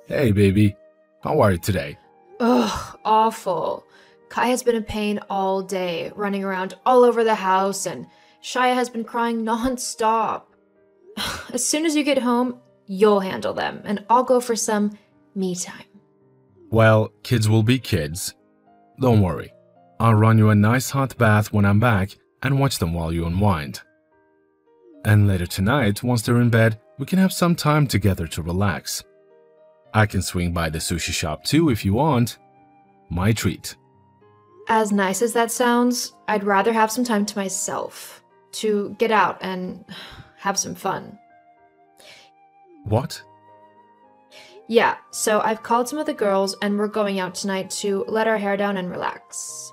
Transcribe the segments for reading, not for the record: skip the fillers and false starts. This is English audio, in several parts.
Hey, baby. How are you today? Ugh, awful. Kai has been in pain all day, running around all over the house, and Shia has been crying non-stop. As soon as you get home, you'll handle them, and I'll go for some me time. Well, kids will be kids. Don't worry. I'll run you a nice hot bath when I'm back and watch them while you unwind. And later tonight, once they're in bed, we can have some time together to relax. I can swing by the sushi shop too if you want. My treat. As nice as that sounds, I'd rather have some time to myself, to get out and have some fun. What? Yeah, so I've called some of the girls and we're going out tonight to let our hair down and relax.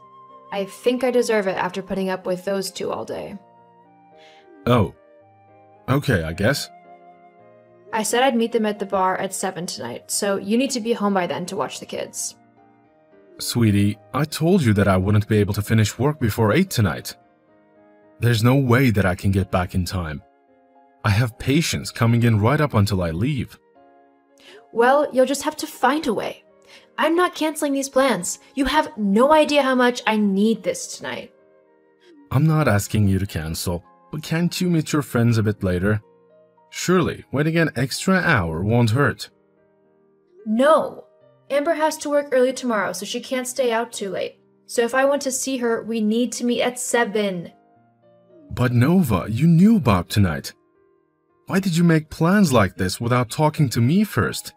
I think I deserve it after putting up with those two all day. Oh. Okay, I guess. I said I'd meet them at the bar at 7 tonight, so you need to be home by then to watch the kids. Sweetie, I told you that I wouldn't be able to finish work before 8 tonight. There's no way that I can get back in time. I have patients coming in right up until I leave. Well, you'll just have to find a way. I'm not canceling these plans. You have no idea how much I need this tonight. I'm not asking you to cancel, but can't you meet your friends a bit later? Surely, waiting an extra hour won't hurt. No. Amber has to work early tomorrow, so she can't stay out too late. So if I want to see her, we need to meet at 7. But Nova, you knew about tonight. Why did you make plans like this without talking to me first?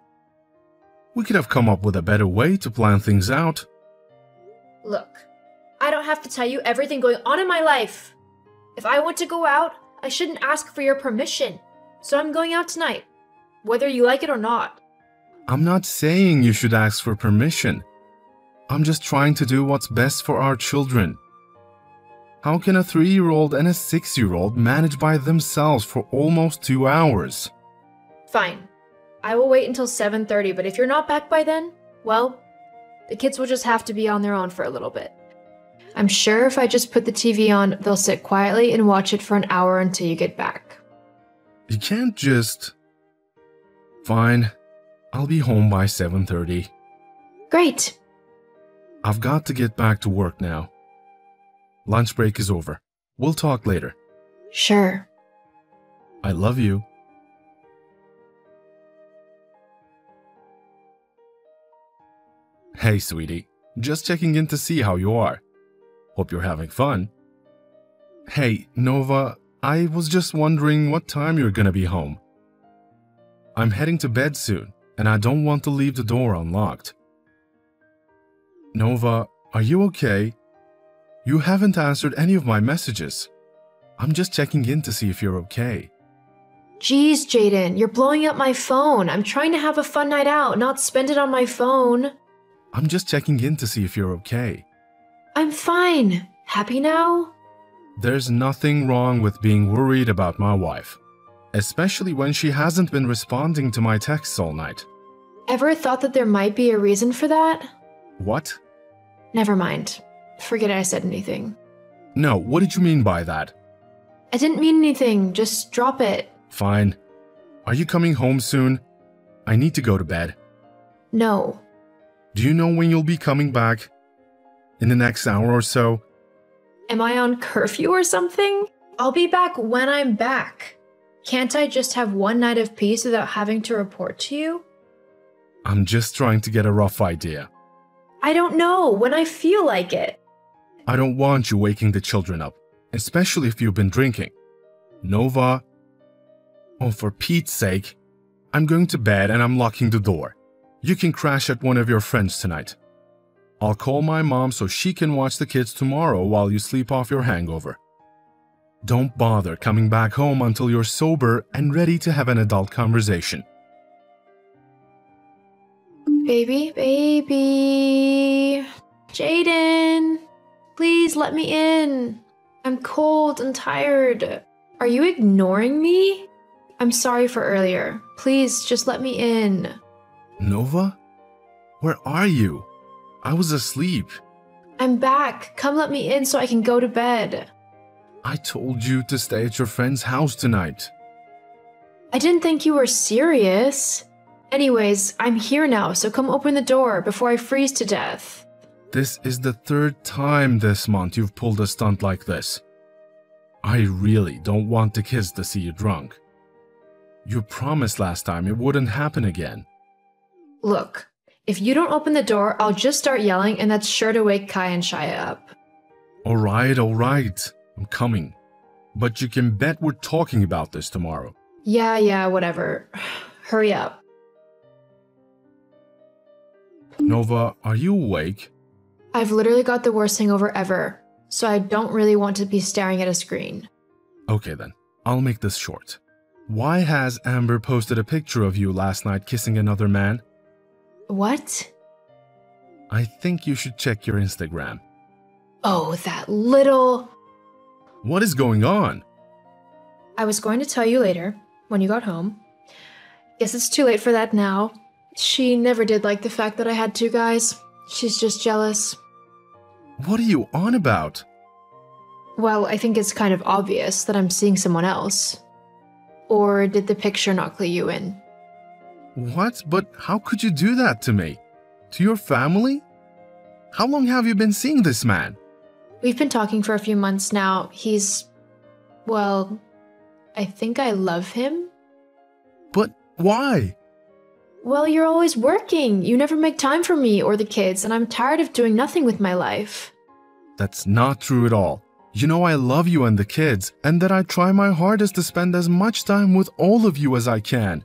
We could have come up with a better way to plan things out. Look, I don't have to tell you everything going on in my life. If I want to go out, I shouldn't ask for your permission. So I'm going out tonight, whether you like it or not. I'm not saying you should ask for permission. I'm just trying to do what's best for our children. How can a 3-year-old and a 6-year-old manage by themselves for almost 2 hours? Fine. I will wait until 7:30, but if you're not back by then, well, the kids will just have to be on their own for a little bit. I'm sure if I just put the TV on, they'll sit quietly and watch it for an hour until you get back. You can't just... Fine. I'll be home by 7:30. Great. I've got to get back to work now. Lunch break is over. We'll talk later. Sure. I love you. Hey, sweetie. Just checking in to see how you are. Hope you're having fun. Hey, Nova, I was just wondering what time you're gonna be home. I'm heading to bed soon, and I don't want to leave the door unlocked. Nova, are you okay? You haven't answered any of my messages. I'm just checking in to see if you're okay. Jeez, Jaden, you're blowing up my phone. I'm trying to have a fun night out, not spend it on my phone. I'm just checking in to see if you're okay. I'm fine. Happy now? There's nothing wrong with being worried about my wife, especially when she hasn't been responding to my texts all night. Ever thought that there might be a reason for that? What? Never mind. Forget I said anything. No, what did you mean by that? I didn't mean anything. Just drop it. Fine. Are you coming home soon? I need to go to bed. No. Do you know when you'll be coming back? In the next hour or so? Am I on curfew or something? I'll be back when I'm back. Can't I just have one night of peace without having to report to you? I'm just trying to get a rough idea. I don't know. When I feel like it. I don't want you waking the children up, especially if you've been drinking. Nova. Oh, for Pete's sake. I'm going to bed and I'm locking the door. You can crash at one of your friends tonight. I'll call my mom so she can watch the kids tomorrow while you sleep off your hangover. Don't bother coming back home until you're sober and ready to have an adult conversation. Baby, baby. Jaden, please let me in. I'm cold and tired. Are you ignoring me? I'm sorry for earlier. Please just let me in. Nova? Where are you? I was asleep. I'm back. Come let me in so I can go to bed. I told you to stay at your friend's house tonight. I didn't think you were serious. Anyways, I'm here now, so come open the door before I freeze to death. This is the third time this month you've pulled a stunt like this. I really don't want the kids to see you drunk. You promised last time it wouldn't happen again. Look, if you don't open the door, I'll just start yelling, and that's sure to wake Kai and Shia up. Alright, I'm coming. But you can bet we're talking about this tomorrow. Yeah, whatever. Hurry up. Nova, are you awake? I've literally got the worst hangover ever, so I don't really want to be staring at a screen. Okay then, I'll make this short. Why has Amber posted a picture of you last night kissing another man? What? I think you should check your Instagram. Oh, that little... What is going on? I was going to tell you later, when you got home. Guess it's too late for that now. She never did like the fact that I had two guys. She's just jealous. What are you on about? Well, I think it's kind of obvious that I'm seeing someone else. Or did the picture not clue you in? What? But how could you do that to me? To your family? How long have you been seeing this man? We've been talking for a few months now. Well, I think I love him. But why? Well, you're always working. You never make time for me or the kids, and I'm tired of doing nothing with my life. That's not true at all. You know I love you and the kids, and that I try my hardest to spend as much time with all of you as I can.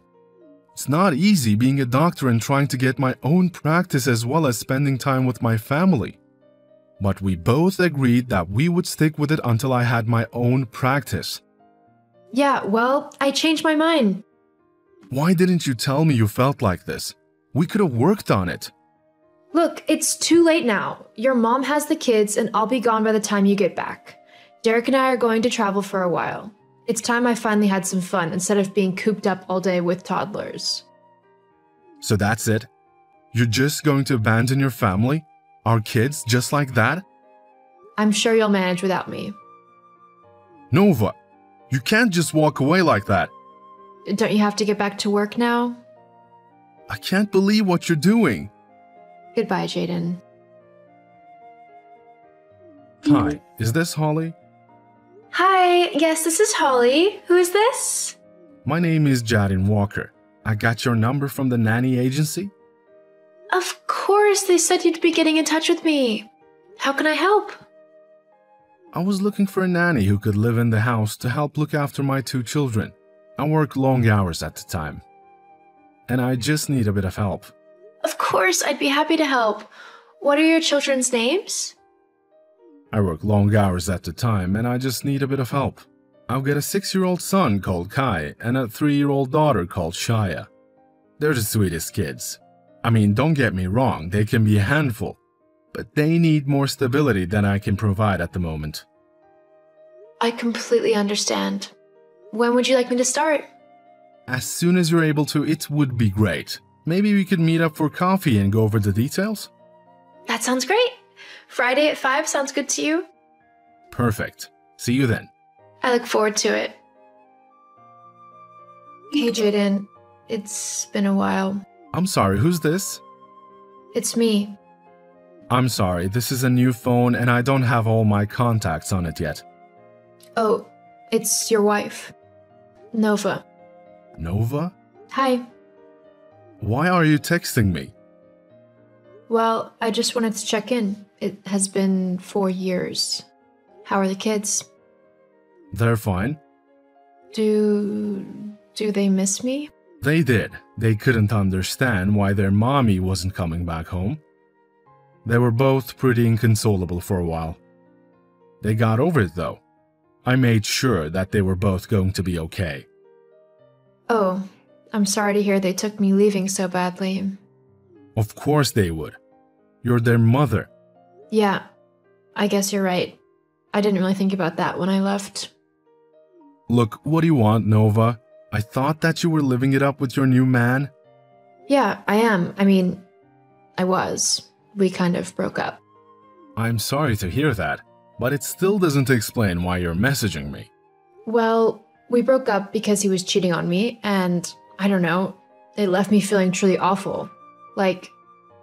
It's not easy being a doctor and trying to get my own practice as well as spending time with my family. But we both agreed that we would stick with it until I had my own practice. Yeah, well, I changed my mind. Why didn't you tell me you felt like this? We could have worked on it. Look, it's too late now. Your mom has the kids, and I'll be gone by the time you get back. Derek and I are going to travel for a while. It's time I finally had some fun instead of being cooped up all day with toddlers. So that's it? You're just going to abandon your family? Our kids just like that? I'm sure you'll manage without me. Nova, you can't just walk away like that. Don't you have to get back to work now? I can't believe what you're doing. Goodbye, Jaden. Hi, is this Holly? Hi, yes, this is Holly. Who is this? My name is Jaden Walker. I got your number from the nanny agency. Of course, they said you'd be getting in touch with me. How can I help? I was looking for a nanny who could live in the house to help look after my two children. I work long hours at the time, and I just need a bit of help. Of course, I'd be happy to help. What are your children's names? I work long hours at the time, and I just need a bit of help. I've got a 6-year-old son called Kai and a 3-year-old daughter called Shia. They're the sweetest kids. I mean, don't get me wrong, they can be a handful, but they need more stability than I can provide at the moment. I completely understand. When would you like me to start? As soon as you're able to, it would be great. Maybe we could meet up for coffee and go over the details? That sounds great. Friday at 5 sounds good to you? Perfect. See you then. I look forward to it. Hey, Jaden. It's been a while. I'm sorry, who's this? It's me. I'm sorry, this is a new phone and I don't have all my contacts on it yet. Oh, it's your wife. Nova. Nova? Hi. Why are you texting me? Well, I just wanted to check in. It has been 4 years. How are the kids? They're fine. Do they miss me? They did. They couldn't understand why their mommy wasn't coming back home. They were both pretty inconsolable for a while. They got over it though. I made sure that they were both going to be okay. Oh, I'm sorry to hear they took me leaving so badly. Of course they would. You're their mother. Yeah, I guess you're right. I didn't really think about that when I left. Look, what do you want, Nova? I thought that you were living it up with your new man. Yeah, I am. I mean, I was. We kind of broke up. I'm sorry to hear that, but it still doesn't explain why you're messaging me. Well, we broke up because he was cheating on me, and I don't know. It left me feeling truly awful. Like,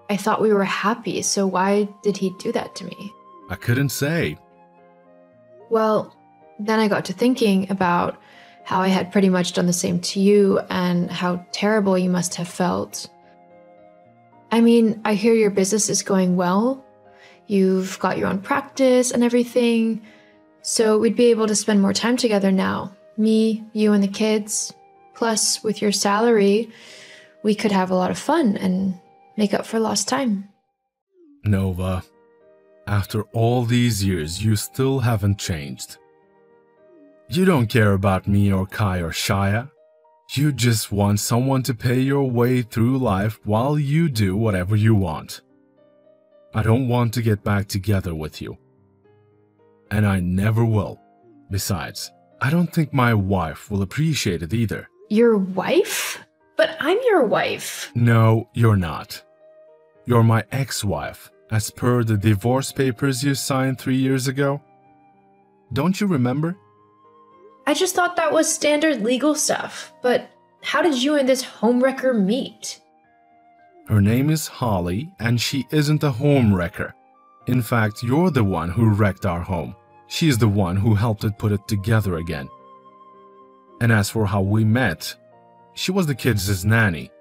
I thought we were happy, so why did he do that to me? I couldn't say. Well, then I got to thinking about how I had pretty much done the same to you and how terrible you must have felt. I mean, I hear your business is going well. You've got your own practice and everything. So we'd be able to spend more time together now. Me, you, and the kids. Plus, with your salary, we could have a lot of fun and make up for lost time. Nova, after all these years, you still haven't changed. You don't care about me or Kai or Shia. You just want someone to pay your way through life while you do whatever you want. I don't want to get back together with you. And I never will. Besides, I don't think my wife will appreciate it either. Your wife? But I'm your wife. No, you're not. You're my ex-wife, as per the divorce papers you signed 3 years ago. Don't you remember? I just thought that was standard legal stuff. But how did you and this homewrecker meet? Her name is Holly, and she isn't a home wrecker. In fact, you're the one who wrecked our home. She's the one who helped it put it together again. And as for how we met, she was the kids' nanny.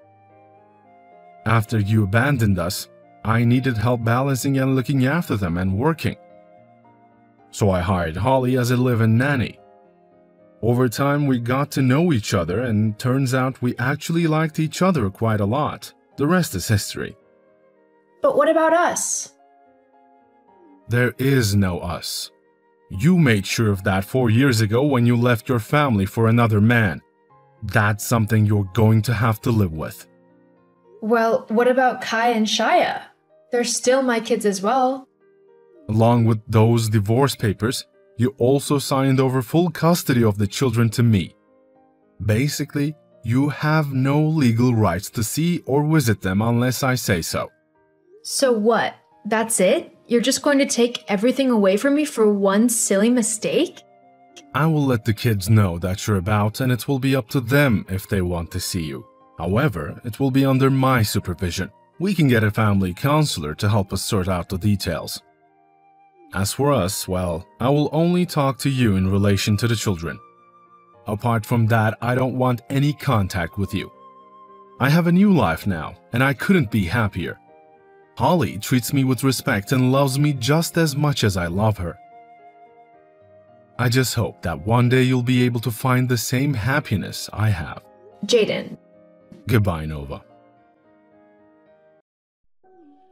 After you abandoned us, I needed help balancing and looking after them and working. So I hired Holly as a live-in nanny. Over time, we got to know each other, and turns out we actually liked each other quite a lot. The rest is history. But what about us? There is no us. You made sure of that 4 years ago when you left your family for another man. That's something you're going to have to live with. Well, what about Kai and Shia? They're still my kids as well. Along with those divorce papers, you also signed over full custody of the children to me. Basically, you have no legal rights to see or visit them unless I say so. So what? That's it? You're just going to take everything away from me for one silly mistake? I will let the kids know that you're about, and it will be up to them if they want to see you. However, it will be under my supervision. We can get a family counselor to help us sort out the details. As for us, well, I will only talk to you in relation to the children. Apart from that, I don't want any contact with you. I have a new life now, and I couldn't be happier. Holly treats me with respect and loves me just as much as I love her. I just hope that one day you'll be able to find the same happiness I have. Jaden. Goodbye, Nova.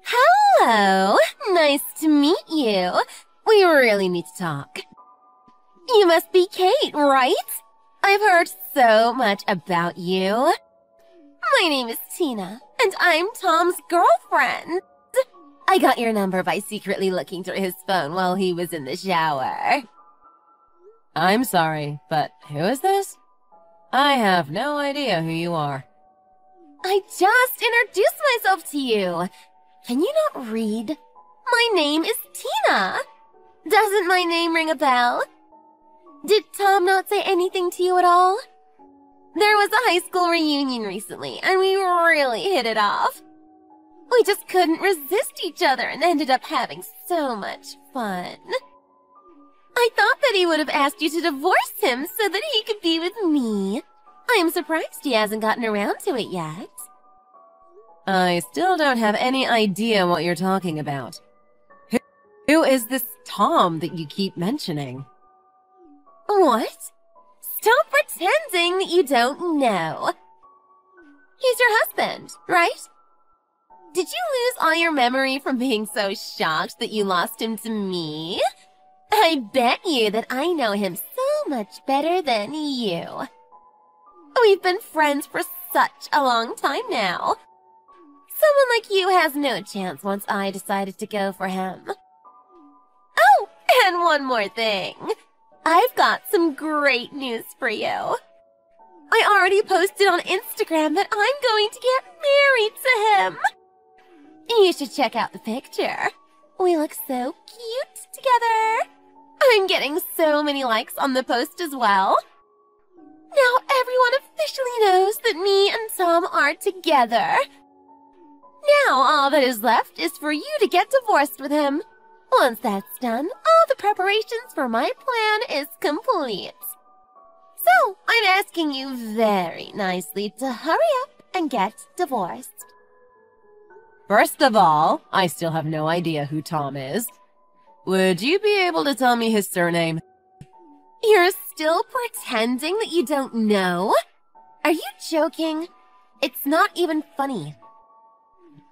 Hello! Nice to meet you. We really need to talk. You must be Kate, right? I've heard so much about you. My name is Tina, and I'm Tom's girlfriend. I got your number by secretly looking through his phone while he was in the shower. I'm sorry, but who is this? I have no idea who you are. I just introduced myself to you. Can you not read? My name is Tina. Doesn't my name ring a bell? Did Tom not say anything to you at all? There was a high school reunion recently, and we really hit it off. We just couldn't resist each other and ended up having so much fun. I thought that he would have asked you to divorce him so that he could be with me. I am surprised he hasn't gotten around to it yet. I still don't have any idea what you're talking about. Who is this Tom that you keep mentioning? What? Stop pretending that you don't know. He's your husband, right? Did you lose all your memory from being so shocked that you lost him to me? I bet you that I know him so much better than you. We've been friends for such a long time now. Someone like you has no chance once I decided to go for him. Oh, and one more thing. I've got some great news for you. I already posted on Instagram that I'm going to get married to him. You should check out the picture. We look so cute together. I'm getting so many likes on the post as well. Now everyone officially knows that me and Tom are together. Now all that is left is for you to get divorced with him. Once that's done, all the preparations for my plan is complete. So, I'm asking you very nicely to hurry up and get divorced. First of all, I still have no idea who Tom is. Would you be able to tell me his surname? You're still pretending that you don't know? Are you joking? It's not even funny.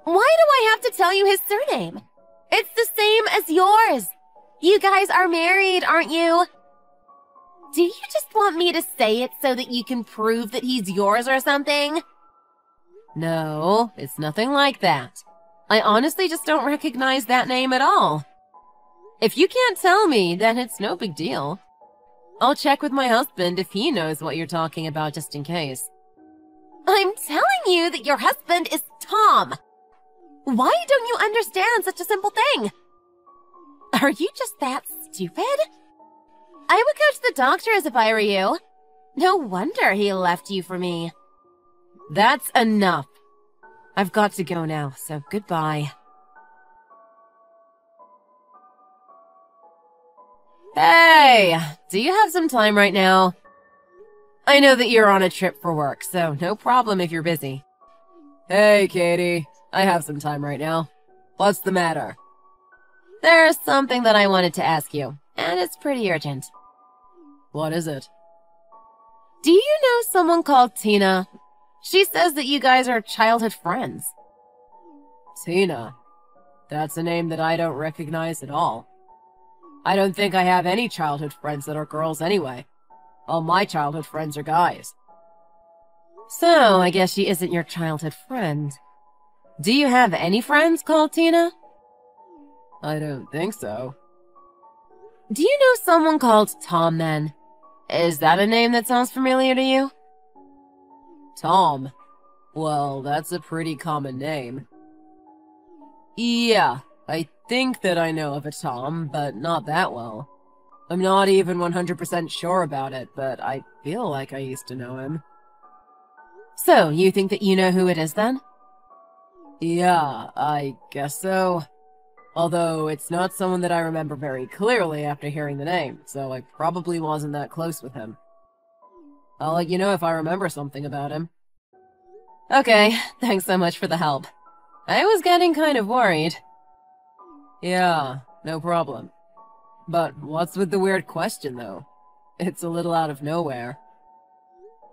Why do I have to tell you his surname? It's the same as yours. You guys are married, aren't you? Do you just want me to say it so that you can prove that he's yours or something? No, it's nothing like that. I honestly just don't recognize that name at all. If you can't tell me, then it's no big deal. I'll check with my husband if he knows what you're talking about just in case. I'm telling you that your husband is Tom. Why don't you understand such a simple thing? Are you just that stupid? I would go to the doctors if I were you. No wonder he left you for me. That's enough. I've got to go now, so goodbye. Hey! Do you have some time right now? I know that you're on a trip for work, so no problem if you're busy. Hey, Katie. I have some time right now. What's the matter? There's something that I wanted to ask you, and it's pretty urgent. What is it? Do you know someone called Tina? She says that you guys are childhood friends. Tina? That's a name that I don't recognize at all. I don't think I have any childhood friends that are girls anyway. All my childhood friends are guys. So, I guess she isn't your childhood friend. Do you have any friends called Tina? I don't think so. Do you know someone called Tom, then? Is that a name that sounds familiar to you? Tom? Well, that's a pretty common name. Yeah, I think that I know of a Tom, but not that well. I'm not even 100% sure about it, but I feel like I used to know him. So, you think that you know who it is, then? Yeah, I guess so. Although, it's not someone that I remember very clearly after hearing the name, so I probably wasn't that close with him. I'll let you know if I remember something about him. Okay, thanks so much for the help. I was getting kind of worried. Yeah, no problem. But what's with the weird question, though? It's a little out of nowhere.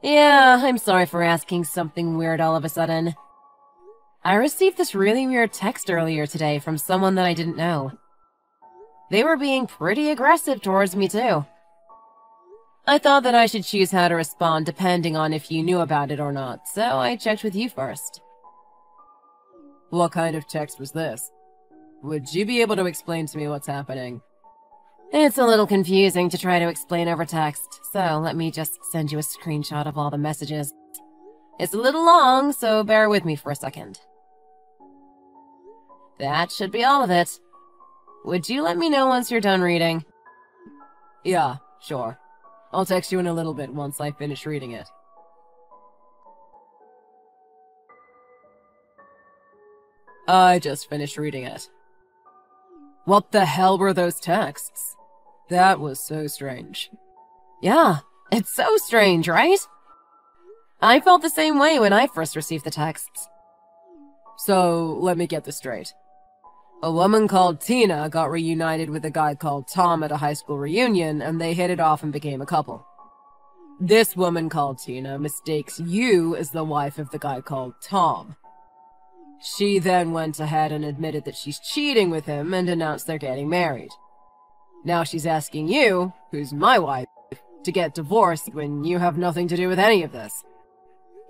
Yeah, I'm sorry for asking something weird all of a sudden. I received this really weird text earlier today from someone that I didn't know. They were being pretty aggressive towards me, too. I thought that I should choose how to respond depending on if you knew about it or not, so I checked with you first. What kind of text was this? Would you be able to explain to me what's happening? It's a little confusing to try to explain over text, so let me just send you a screenshot of all the messages. It's a little long, so bear with me for a second. That should be all of it. Would you let me know once you're done reading? Yeah, sure. I'll text you in a little bit once I finish reading it. I just finished reading it. What the hell were those texts? That was so strange. Yeah, it's so strange, right? I felt the same way when I first received the texts. So, let me get this straight. A woman called Tina got reunited with a guy called Tom at a high school reunion, and they hit it off and became a couple. This woman called Tina mistakes you as the wife of the guy called Tom. She then went ahead and admitted that she's cheating with him and announced they're getting married. Now she's asking you, who's my wife, to get divorced when you have nothing to do with any of this.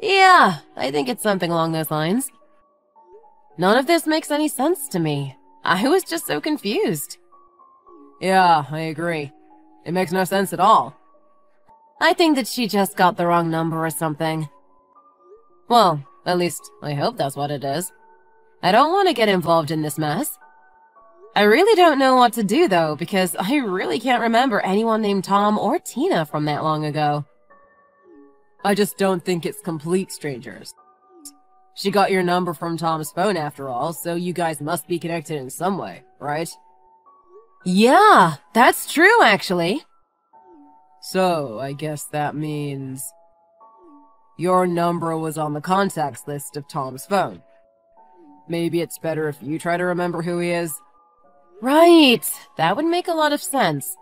Yeah, I think it's something along those lines. None of this makes any sense to me. I was just so confused. Yeah, I agree. It makes no sense at all. I think that she just got the wrong number or something. Well, at least I hope that's what it is. I don't want to get involved in this mess. I really don't know what to do, though, because I really can't remember anyone named Tom or Tina from that long ago. I just don't think it's complete strangers. She got your number from Tom's phone after all, so you guys must be connected in some way, right? Yeah, that's true, actually. So, I guess that means... your number was on the contacts list of Tom's phone. Maybe it's better if you try to remember who he is? Right, that would make a lot of sense.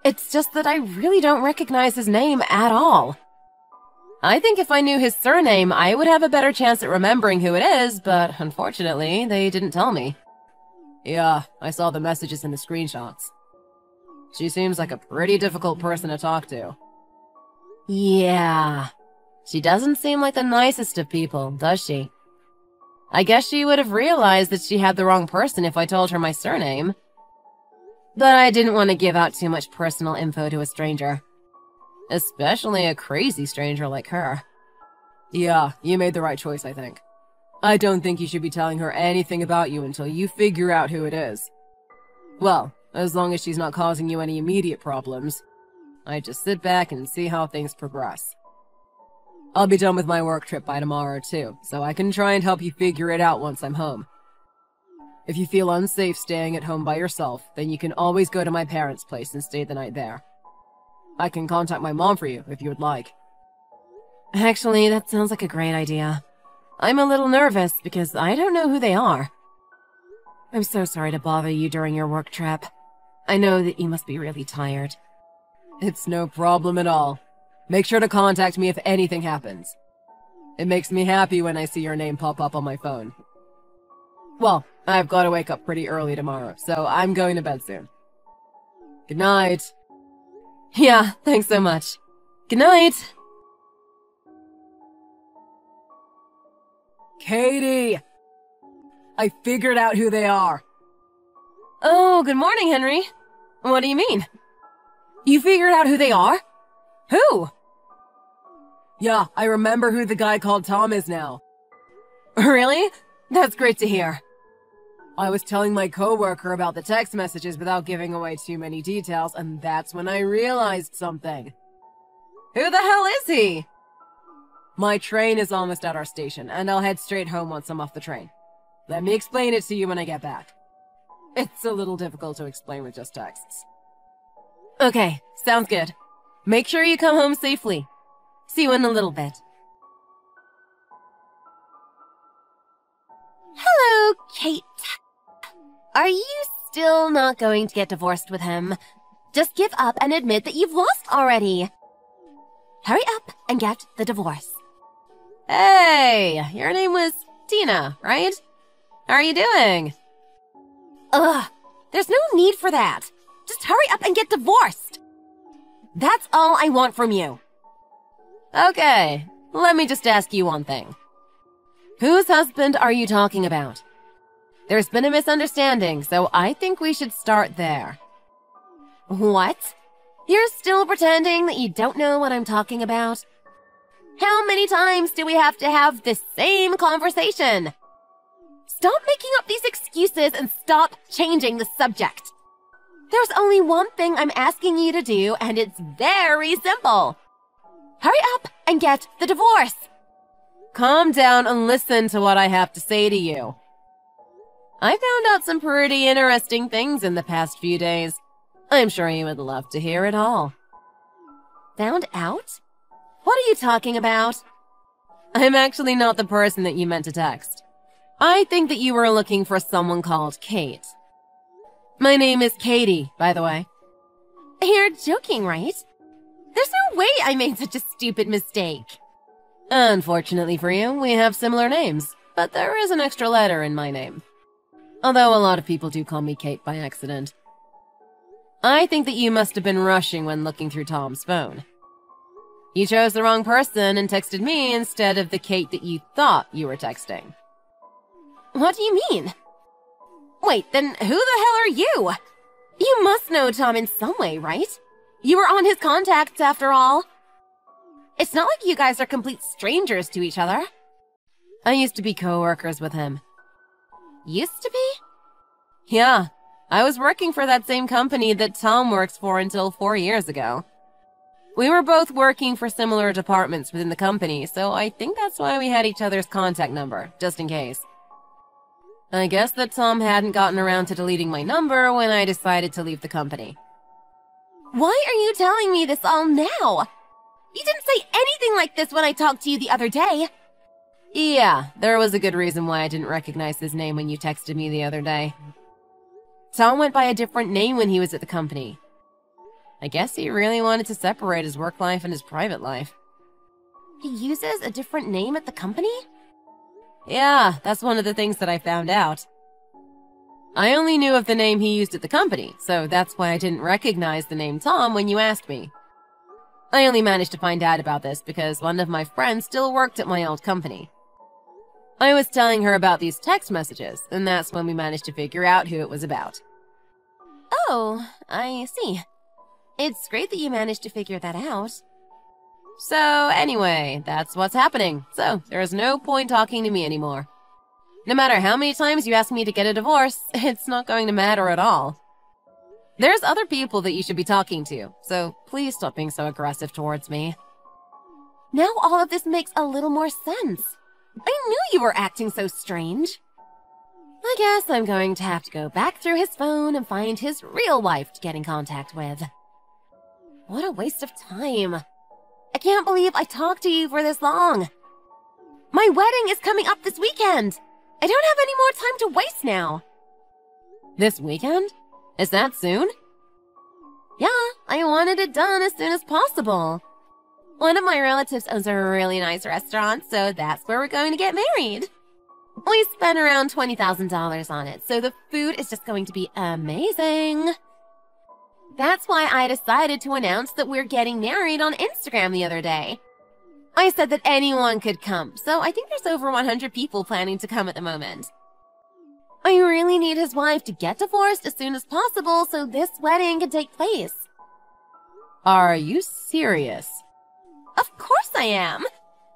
It's just that I really don't recognize his name at all. I think if I knew his surname, I would have a better chance at remembering who it is, but unfortunately, they didn't tell me. Yeah, I saw the messages in the screenshots. She seems like a pretty difficult person to talk to. Yeah. She doesn't seem like the nicest of people, does she? I guess she would have realized that she had the wrong person if I told her my surname. But I didn't want to give out too much personal info to a stranger. Especially a crazy stranger like her. Yeah, you made the right choice, I think. I don't think you should be telling her anything about you until you figure out who it is. Well, as long as she's not causing you any immediate problems. I just sit back and see how things progress. I'll be done with my work trip by tomorrow too, so I can try and help you figure it out once I'm home. If you feel unsafe staying at home by yourself, then you can always go to my parents' place and stay the night there. I can contact my mom for you if you would like. Actually, that sounds like a great idea. I'm a little nervous because I don't know who they are. I'm so sorry to bother you during your work trip. I know that you must be really tired. It's no problem at all. Make sure to contact me if anything happens. It makes me happy when I see your name pop up on my phone. Well, I've got to wake up pretty early tomorrow, so I'm going to bed soon. Good night. Yeah, thanks so much. Good night. Katie! I figured out who they are. Oh, good morning, Henry. What do you mean? You figured out who they are? Who? Yeah, I remember who the guy called Tom is now. Really? That's great to hear. I was telling my coworker about the text messages without giving away too many details, and that's when I realized something. Who the hell is he? My train is almost at our station, and I'll head straight home once I'm off the train. Let me explain it to you when I get back. It's a little difficult to explain with just texts. Okay, sounds good. Make sure you come home safely. See you in a little bit. Hello, Kate. Are you still not going to get divorced with him? Just give up and admit that you've lost already. Hurry up and get the divorce. Hey, your name was Tina, right? How are you doing? Ugh, there's no need for that. Just hurry up and get divorced. That's all I want from you. Okay, let me just ask you one thing. Whose husband are you talking about? There's been a misunderstanding, so I think we should start there. What? You're still pretending that you don't know what I'm talking about? How many times do we have to have this same conversation? Stop making up these excuses and stop changing the subject. There's only one thing I'm asking you to do, and it's very simple. Hurry up and get the divorce. Calm down and listen to what I have to say to you. I found out some pretty interesting things in the past few days. I'm sure you would love to hear it all. Found out? What are you talking about? I'm actually not the person that you meant to text. I think that you were looking for someone called Kate. My name is Katie, by the way. You're joking, right? There's no way I made such a stupid mistake. Unfortunately for you, we have similar names, but there is an extra letter in my name. Although a lot of people do call me Kate by accident. I think that you must have been rushing when looking through Tom's phone. You chose the wrong person and texted me instead of the Kate that you thought you were texting. What do you mean? Wait, then who the hell are you? You must know Tom in some way, right? You were on his contacts after all. It's not like you guys are complete strangers to each other. I used to be co-workers with him. Used to be? Yeah, I was working for that same company that Tom works for until 4 years ago. We were both working for similar departments within the company, so I think that's why we had each other's contact number, just in case. I guess that Tom hadn't gotten around to deleting my number when I decided to leave the company. Why are you telling me this all now? You didn't say anything like this when I talked to you the other day. Yeah, there was a good reason why I didn't recognize his name when you texted me the other day. Tom went by a different name when he was at the company. I guess he really wanted to separate his work life and his private life. He uses a different name at the company? Yeah, that's one of the things that I found out. I only knew of the name he used at the company, so that's why I didn't recognize the name Tom when you asked me. I only managed to find out about this because one of my friends still worked at my old company. I was telling her about these text messages, and that's when we managed to figure out who it was about. Oh, I see. It's great that you managed to figure that out. So anyway, that's what's happening, so there's no point talking to me anymore. No matter how many times you ask me to get a divorce, it's not going to matter at all. There's other people that you should be talking to, so please stop being so aggressive towards me. Now all of this makes a little more sense. I knew you were acting so strange. I guess I'm going to have to go back through his phone and find his real wife to get in contact with. What a waste of time. I can't believe I talked to you for this long. My wedding is coming up this weekend. I don't have any more time to waste now. This weekend? Is that soon? Yeah, I wanted it done as soon as possible. One of my relatives owns a really nice restaurant, so that's where we're going to get married. We spent around $20,000 on it, so the food is just going to be amazing. That's why I decided to announce that we're getting married on Instagram the other day. I said that anyone could come, so I think there's over 100 people planning to come at the moment. I really need his wife to get divorced as soon as possible so this wedding can take place. Are you serious? Of course I am.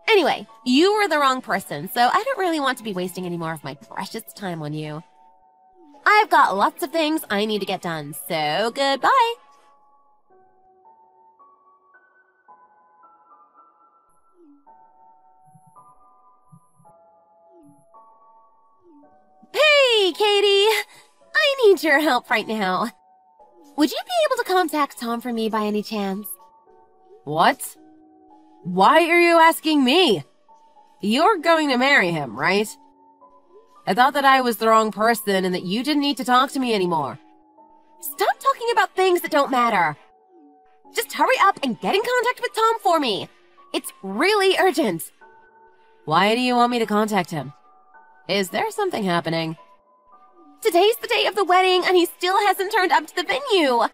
Anyway, you were the wrong person, so I don't really want to be wasting any more of my precious time on you. I've got lots of things I need to get done, so goodbye. Hey, Katie! I need your help right now. Would you be able to contact Tom for me by any chance? What? Why are you asking me? You're going to marry him, right? I thought that I was the wrong person and that you didn't need to talk to me anymore. Stop talking about things that don't matter. Just hurry up and get in contact with Tom for me. It's really urgent. Why do you want me to contact him? Is there something happening? Today's the day of the wedding and he still hasn't turned up to the venue.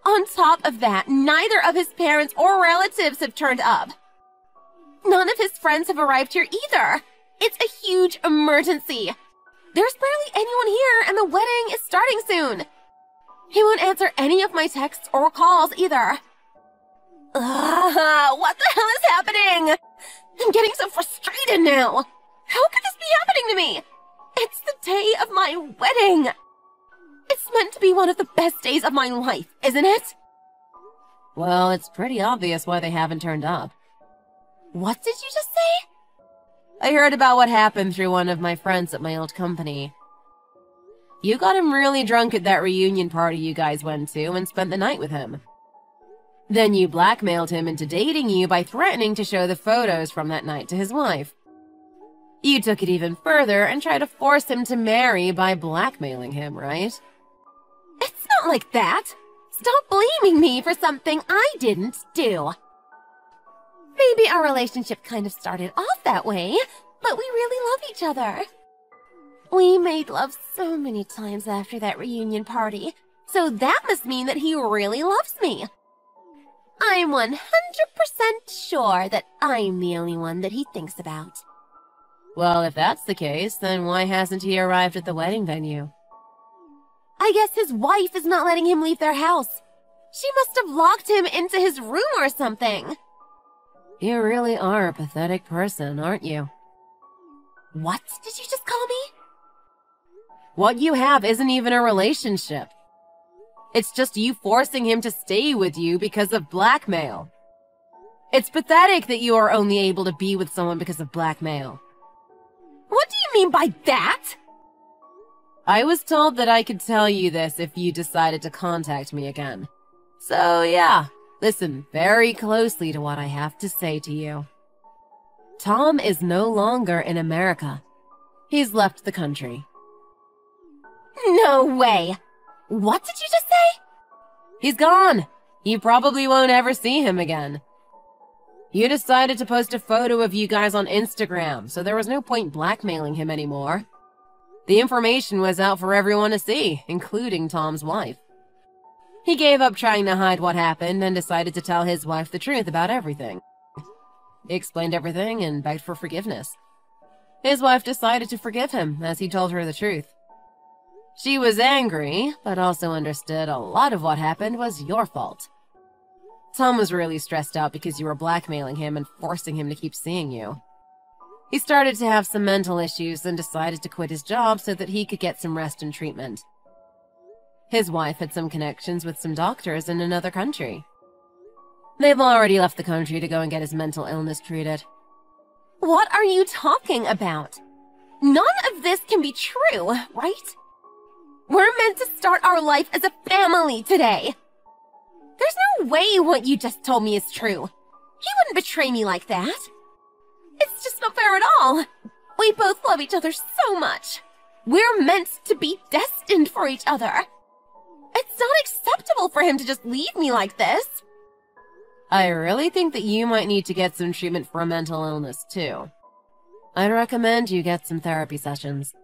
On top of that, neither of his parents or relatives have turned up. None of his friends have arrived here either. It's a huge emergency. There's barely anyone here and the wedding is starting soon. He won't answer any of my texts or calls either. What the hell is happening? I'm getting so frustrated now. How could this be happening to me? It's the day of my wedding. It's meant to be one of the best days of my life, isn't it? Well, it's pretty obvious why they haven't turned up. What did you just say? I heard about what happened through one of my friends at my old company. You got him really drunk at that reunion party you guys went to and spent the night with him. Then you blackmailed him into dating you by threatening to show the photos from that night to his wife. You took it even further and tried to force him to marry by blackmailing him, right? It's not like that. Stop blaming me for something I didn't do. Maybe our relationship kind of started off that way, but we really love each other. We made love so many times after that reunion party, so that must mean that he really loves me. I'm 100% sure that I'm the only one that he thinks about. Well, if that's the case, then why hasn't he arrived at the wedding venue? I guess his wife is not letting him leave their house. She must have locked him into his room or something. You really are a pathetic person, aren't you? What did you just call me? What you have isn't even a relationship. It's just you forcing him to stay with you because of blackmail. It's pathetic that you are only able to be with someone because of blackmail. What do you mean by that? I was told that I could tell you this if you decided to contact me again. So yeah, listen very closely to what I have to say to you. Tom is no longer in America. He's left the country. No way! What did you just say? He's gone. You probably won't ever see him again. You decided to post a photo of you guys on Instagram, so there was no point blackmailing him anymore. The information was out for everyone to see, including Tom's wife. He gave up trying to hide what happened and decided to tell his wife the truth about everything. He explained everything and begged for forgiveness. His wife decided to forgive him as he told her the truth. She was angry, but also understood a lot of what happened was your fault. Tom was really stressed out because you were blackmailing him and forcing him to keep seeing you. He started to have some mental issues and decided to quit his job so that he could get some rest and treatment. His wife had some connections with some doctors in another country. They've already left the country to go and get his mental illness treated. What are you talking about? None of this can be true, right? We're meant to start our life as a family today. There's no way what you just told me is true. He wouldn't betray me like that. It's just not fair at all. We both love each other so much. We're meant to be destined for each other. It's not acceptable for him to just leave me like this. I really think that you might need to get some treatment for a mental illness, too. I'd recommend you get some therapy sessions.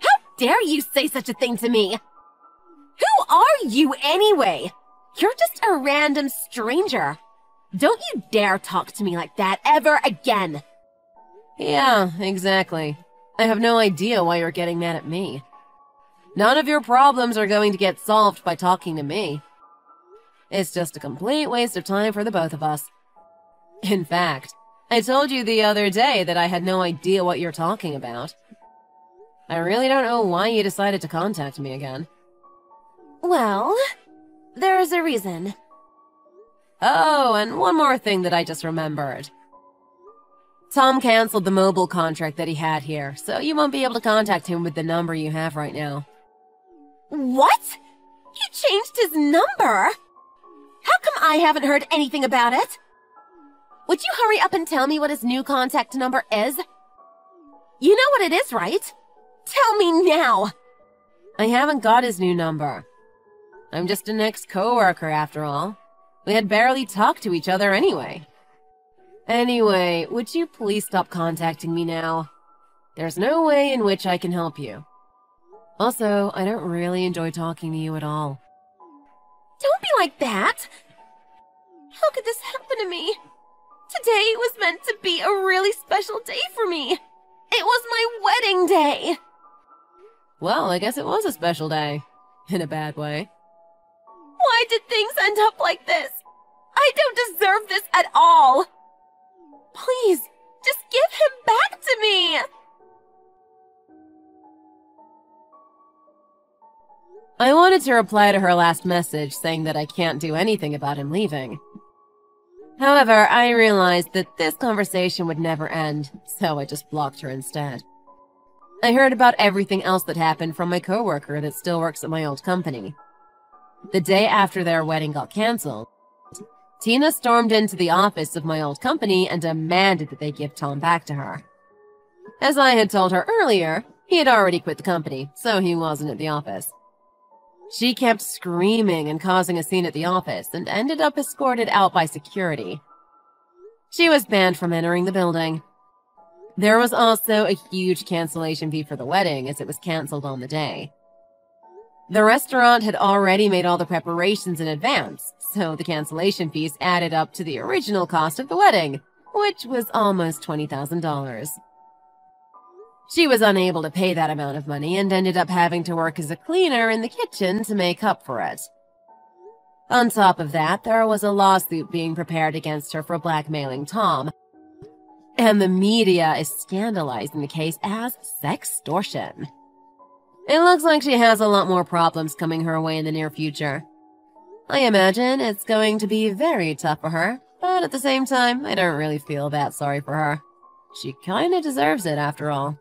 How dare you say such a thing to me? Who are you anyway? You're just a random stranger. Don't you dare talk to me like that ever again. Yeah, exactly. I have no idea why you're getting mad at me. None of your problems are going to get solved by talking to me. It's just a complete waste of time for the both of us. In fact, I told you the other day that I had no idea what you're talking about. I really don't know why you decided to contact me again. Well, there's a reason. Oh, and one more thing that I just remembered. Tom canceled the mobile contract that he had here, so you won't be able to contact him with the number you have right now. What? He changed his number? How come I haven't heard anything about it? Would you hurry up and tell me what his new contact number is? You know what it is, right? Tell me now! I haven't got his new number. I'm just an ex-coworker after all. We had barely talked to each other anyway. Anyway, would you please stop contacting me now? There's no way in which I can help you. Also, I don't really enjoy talking to you at all. Don't be like that! How could this happen to me? Today was meant to be a really special day for me. It was my wedding day. Well, I guess it was a special day. In a bad way. Why did things end up like this? I don't deserve this at all. Please, just give him back to me. I wanted to reply to her last message saying that I can't do anything about him leaving. However, I realized that this conversation would never end, so I just blocked her instead. I heard about everything else that happened from my coworker that still works at my old company. The day after their wedding got canceled, Tina stormed into the office of my old company and demanded that they give Tom back to her. As I had told her earlier, he had already quit the company, so he wasn't at the office. She kept screaming and causing a scene at the office and ended up escorted out by security. She was banned from entering the building. There was also a huge cancellation fee for the wedding as it was canceled on the day. The restaurant had already made all the preparations in advance, so the cancellation fees added up to the original cost of the wedding, which was almost $20,000. She was unable to pay that amount of money and ended up having to work as a cleaner in the kitchen to make up for it. On top of that, there was a lawsuit being prepared against her for blackmailing Tom, and the media is scandalizing the case as sextortion. It looks like she has a lot more problems coming her way in the near future. I imagine it's going to be very tough for her, but at the same time, I don't really feel that sorry for her. She kinda deserves it, after all.